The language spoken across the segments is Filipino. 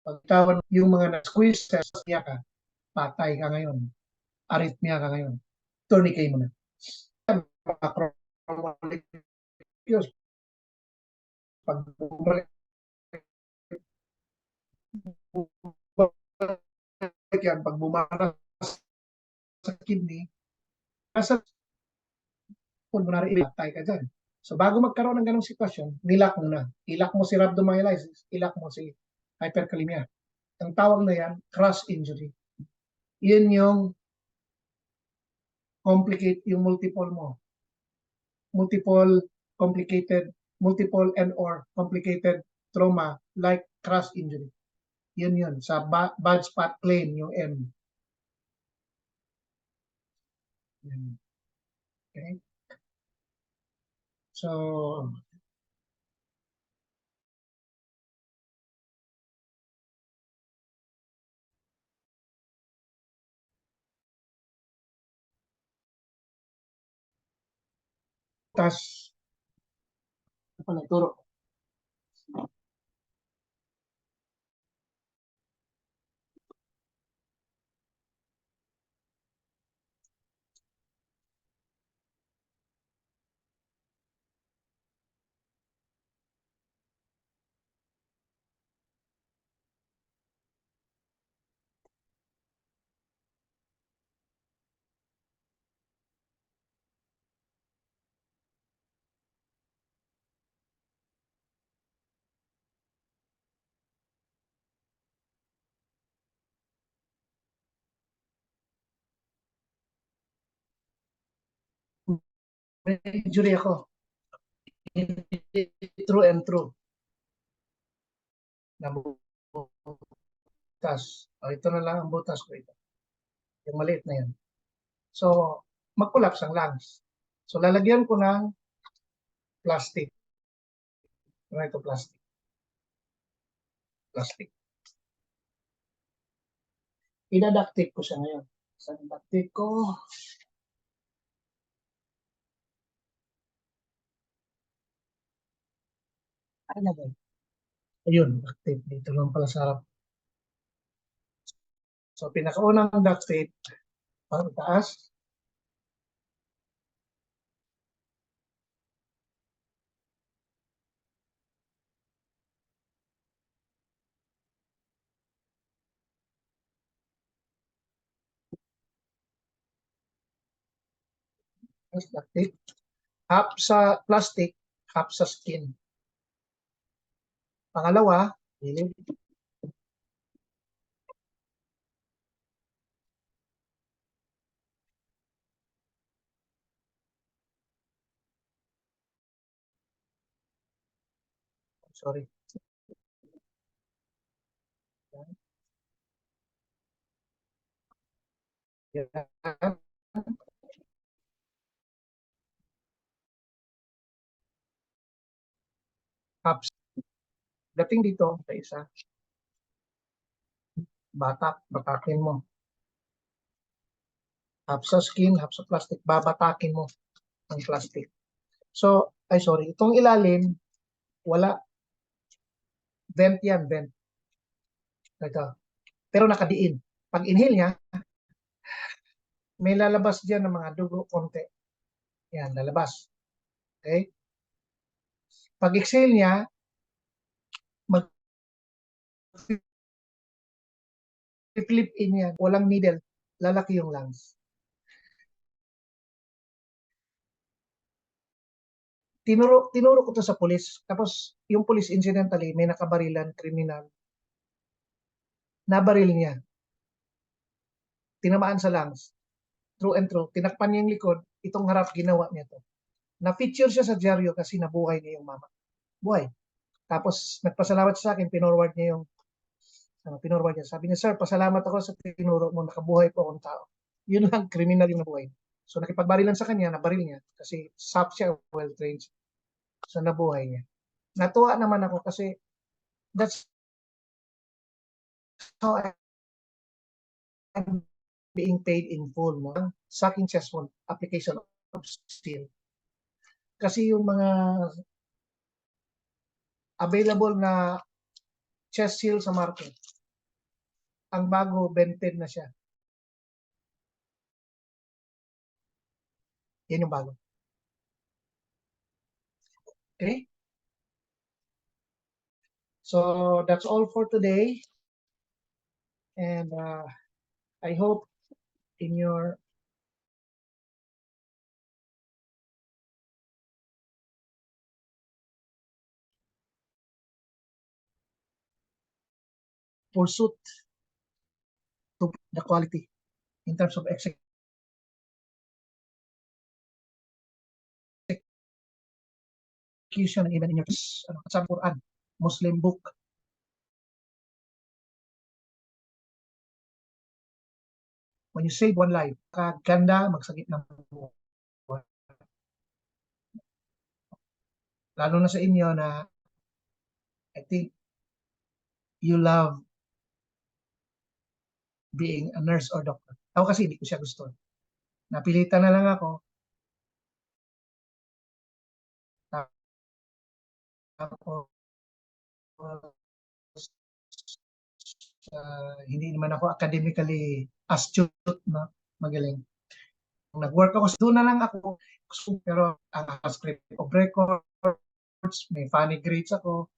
Pagtawan yung mga na-squeeze sa niya ka, patay ka ngayon. Arrhythmia ka ngayon. Tourniquet mo na. Pag bumalik yan, pag bumaras sa kidney, nasa pulmonary patay ka dyan. So bago magkaroon ng ganong sitwasyon, nilak mo na. Ilak mo si rhabdomyolysis, ilak mo si hyperkalemia. Ang tawag na yan, crush injury. Yun yung complicate yung multiple mo. Multiple complicated, multiple and or complicated trauma like crush injury. Yun. Sa bad spot claim, yung M. Okay? So, tas, apa na, turo. May injury ako. True and true. Nabutas. Ito na lang ang butas ko ito. Yung maliit na yan. So, mag-collapse ang lungs. So, lalagyan ko ng plastic. Ano ito, plastic? Plastic. Idadaktik ko siya ngayon. Sa daktik ko, ano ba? Ayun, daktik. Dito lang pala sa harap. So, pinakaunang daktik, pang taas. Daktik. Half sa plastic, half sa skin. Pangalawa, gilid. Sorry. Yan. Half. Dating dito sa isa, batakin mo. Half sa skin, half sa plastic, babatakin mo ang plastic. So, sorry, itong ilalim, wala. Vent yan, vent. Ito. Pero nakadiin. Pag inhale niya, may lalabas dyan ng mga dugo konti. Yan, lalabas. Okay? Pag exhale niya, mag-flip in yan. Walang needle. Lalaki yung lungs. Tinuro ko to sa pulis. Tapos, yung pulis incidentally, may nakabarilan, kriminal. Nabaril niya. Tinamaan sa lungs. True and true. Tinakpan niya yung likod. Itong harap, ginawa niya to. Na-feature siya sa dyaryo kasi nabuhay niya yung mama. Buhay. Tapos, nagpasalamat sa akin, pinorward niya yung pinorward niya. Sabi niya, sir, pasalamat ako sa tinuro mo, nakabuhay po akong tao. Yun lang, criminal yung nabuhay. So, nakipagbarilan sa kanya, nabaril niya. Kasi SAP siya, well-trained. So, nabuhay niya. Natuwa naman ako kasi that's how I'm being paid in full. No? Sucking chest wound, application of steel. Kasi yung mga available na chest seal sa market. Ang bago, Ben 10 na siya. Yan yung bago. Okay? So, that's all for today. And I hope in your pursuit to the quality in terms of execution and even in your sa Quran, Muslim book. When you save one life, kaganda magsagit ng buhay. Lalo na sa inyo na I think you love being a nurse or doctor. Ako kasi hindi ko siya gusto. Napilitan na lang ako. Tapos hindi naman ako academically astute, no? Magaling. Nag-work ako, doon na lang ako, pero ang script of records, may funny grades ako.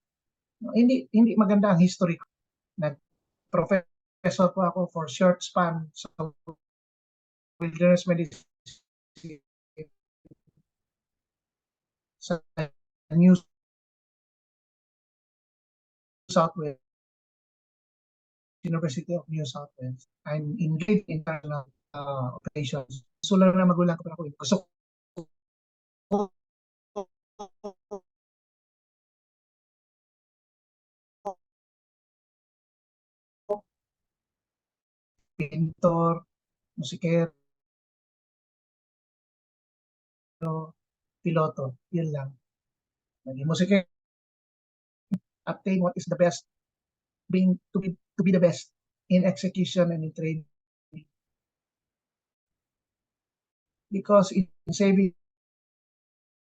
Hindi maganda ang history ko. Nag-professor po ako for short span sa wilderness medicine sa New South Wales, University of New South Wales. I'm engaged in international operations. Gusto lang na magulang ko, pero ako gusto ko pintor, musikero, piloto, yun lang. Naging musikero, attain what is the best, to be the best in execution and in training. Because in saving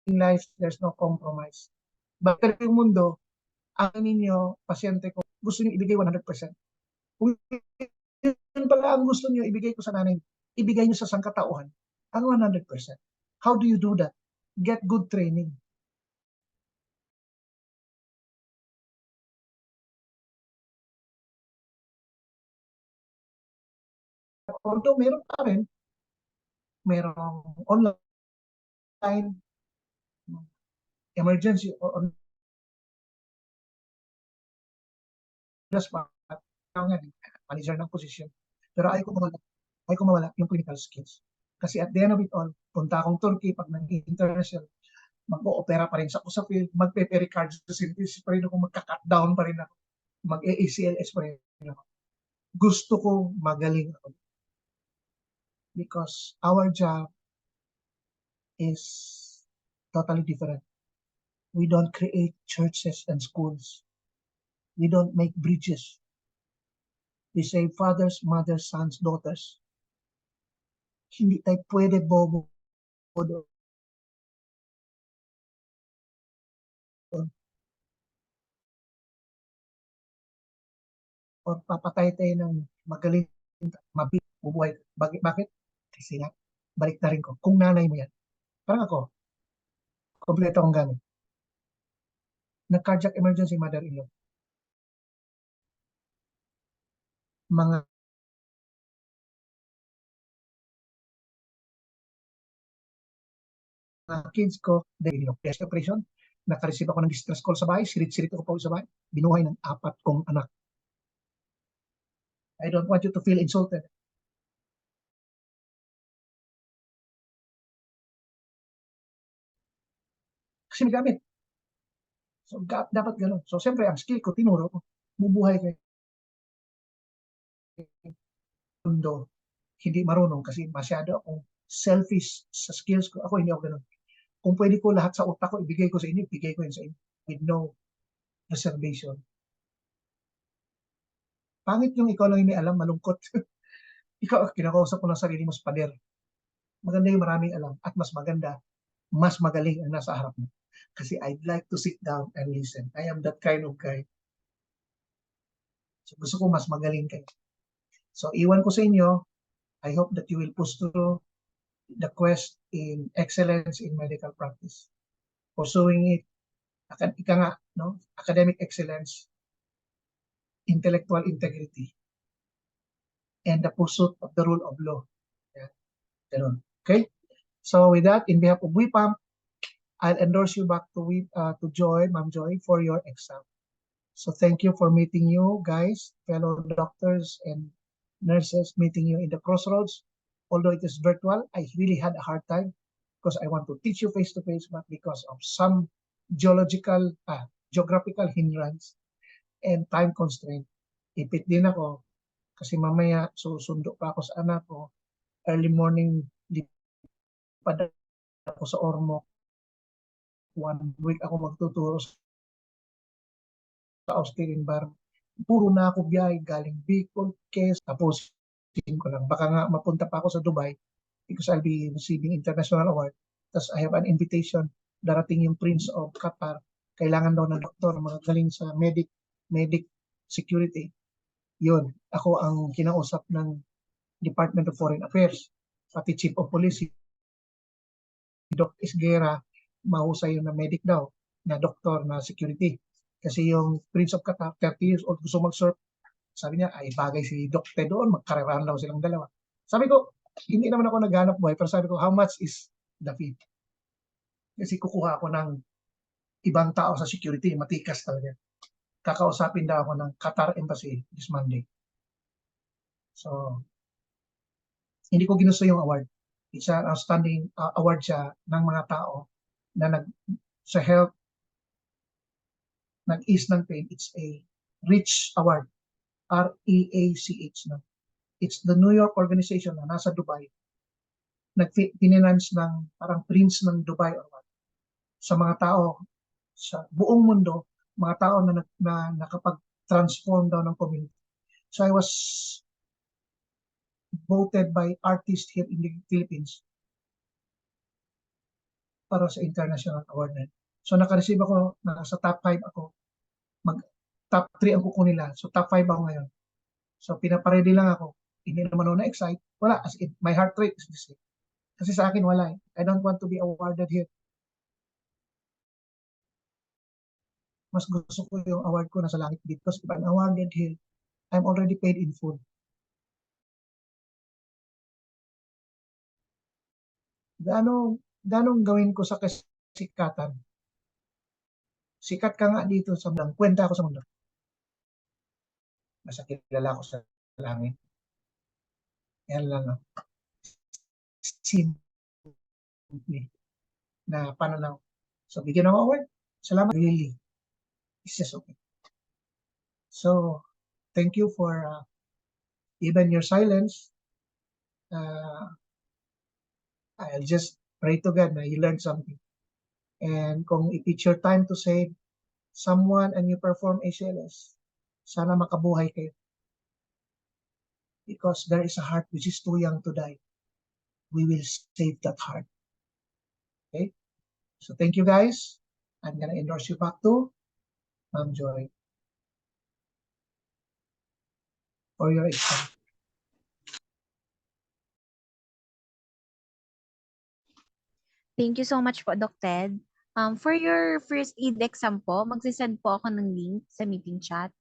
life, there's no compromise. Bakit yung mundo, ang ninyo, pasyente ko, gusto niyo ibigay 100%. Kung yun pala ang gusto niyo ibigay ko sa nanay, ibigay niyo sa sangkatauhan, ang 100%. How do you do that? Get good training. Although meron pa rin, merong online emergency or on the spot, manager ng position. Pero ayaw ko mawala yung clinical skills. Kasi at the end of it all, punta akong Turkey, pag nag-international, mag-o-opera pa rin sa ako sa field, mag-pericarditis pa rin ako, magka-cut down pa rin ako, mag-ACLS pa rin ako. Gusto ko magaling ako. Because our job is totally different. We don't create churches and schools. We don't make bridges. We save fathers, mothers, sons, daughters. Hindi tayo pwede bobo doon. Or papatay tayo ng magaling, mabuhay. Bakit? Kasi nga, balik na rin ko. Kung nanay mo yan, parang ako, kompleto akong gamit. Nag-cardiac emergency mother-in-law. Mga kids ko, dahil yung test operation, nakareceive ako ng distress call sa bahay, sirit-sirit ako pa sa bahay, binuhay ng 4 kong anak. I don't want you to feel insulted. Kasi may gamit. So, dapat gano'n. So, siyempre, ang skill ko, tinuro ko, bubuhay ko mundo, hindi marunong kasi masyado akong selfish sa skills ko. Ako, hindi ako gano'n. Kung pwede ko lahat sa utak ko, ibigay ko sa inyo, ibigay ko yun sa inyo with no reservation. Pangit yung ikaw lang yung may alam, malungkot. Ikaw, kinakausap ko ng sarili mo sa pader. Maganda yung maraming alam at mas maganda, mas magaling ang nasa harap mo. Kasi I'd like to sit down and listen. I am that kind of guy. So gusto ko mas magaling kayo. So iwan ko sa inyo. I hope that you will push through the quest in excellence in medical practice. Pursuing it, ika nga, no? Academic excellence, intellectual integrity, and the pursuit of the rule of law. Yeah, ganun. Okay? So with that, in behalf of WIPAM, I'll endorse you back to Joy, Ma'am Joy, for your exam. So thank you for meeting you guys, fellow doctors and nurses, meeting you in the crossroads. Although it is virtual, I really had a hard time because I want to teach you face to face, but because of some geographical hindrance and time constraint, ipit din ako kasi mamaya susundo pa ako sa anak ko. Early morning, lipad ako sa Ormoc. 1 week ako magtuturo sa Austin environment. Puro na ako biyahe galing Bicol, Quezon, tapos ko lang. Baka nga mapunta pa ako sa Dubai because I'll be receiving international award. Tapos I have an invitation, darating yung Prince of Qatar. Kailangan daw ng doktor, mga galing sa medic security. Yun, ako ang kinausap ng Department of Foreign Affairs, pati Chief of Police, si Doc Isguera, mahusay yun na medic daw, na doktor na security. Kasi yung Prince of Qatar, 30 years old, gusto mag-surf. Sabi niya, ay bagay si Doc Ted doon, magkarerahan daw silang dalawa. Sabi ko, hindi naman ako naghanap buhay, pero sabi ko, how much is the fee? Kasi kukuha ako ng ibang tao sa security, matikas talaga. Kakausapin daw ako ng Qatar Embassy this Monday. So, hindi ko ginusto yung award. It's an outstanding award siya ng mga tao na sa health, nag-ease ng pain. It's a REACH award. REACH. No? It's the New York organization na nasa Dubai. Nag-finance ng parang prince ng Dubai or what. Sa mga tao sa buong mundo, mga tao na nakapag-transform daw ng community. So I was voted by artists here in the Philippines para sa international award na. So naka-receive ako, nasa top 5 ako. Top 3 ang kukunin nila. So top 5 ako ngayon. So pinaparedy lang ako. Hindi naman ako na-excite. Wala. As in, my heart rate is the same. Kasi sa akin wala eh. I don't want to be awarded here. Mas gusto ko yung award ko nasa langit because if I'm awarded here, I'm already paid in full. Ganong gawin ko sa kasikatan. Sikat ka nga dito sa mundo. Kwenta ako sa mundo. Nasa kilala ko sa langit. Yan lang. Simple na pananaw. So, bigyan ng award. Salamat. Really. It's just okay. So, thank you for even your silence. I'll just pray to God na you learned something. And kung if it's your time to save someone and you perform ACLS, sana makabuhay kayo. Because there is a heart which is too young to die. We will save that heart. Okay? So thank you guys. I'm gonna endorse you back to Ma'am Joy for your exam. Thank you so much po, Doc Ted. For your first aid exam po, magsisend po ako ng link sa meeting chat.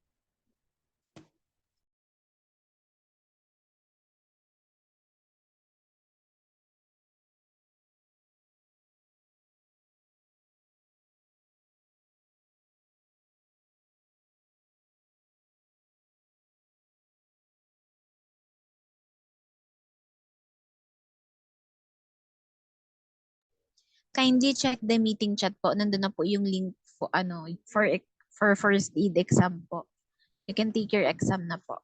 Kindly check the meeting chat po. Nandun na po yung link for first aid exam po. You can take your exam na po.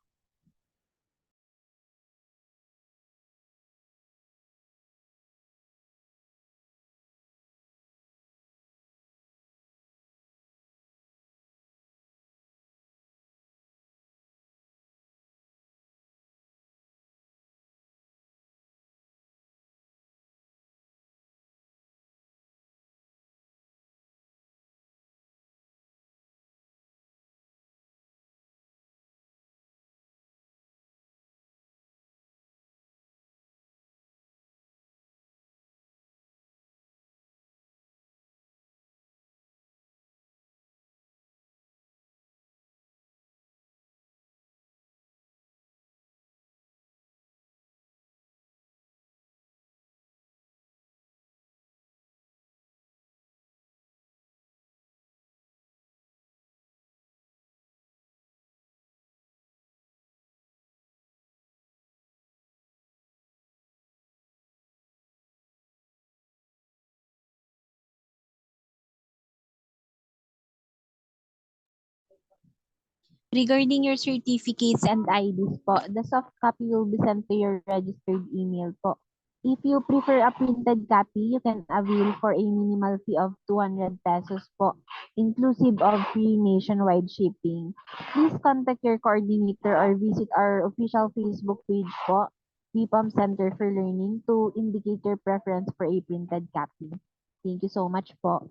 Regarding your certificates and IDs po, the soft copy will be sent to your registered email po. If you prefer a printed copy, you can avail for a minimal fee of 200 pesos po, inclusive of free nationwide shipping. Please contact your coordinator or visit our official Facebook page po, VPOM Center for Learning, to indicate your preference for a printed copy. Thank you so much po.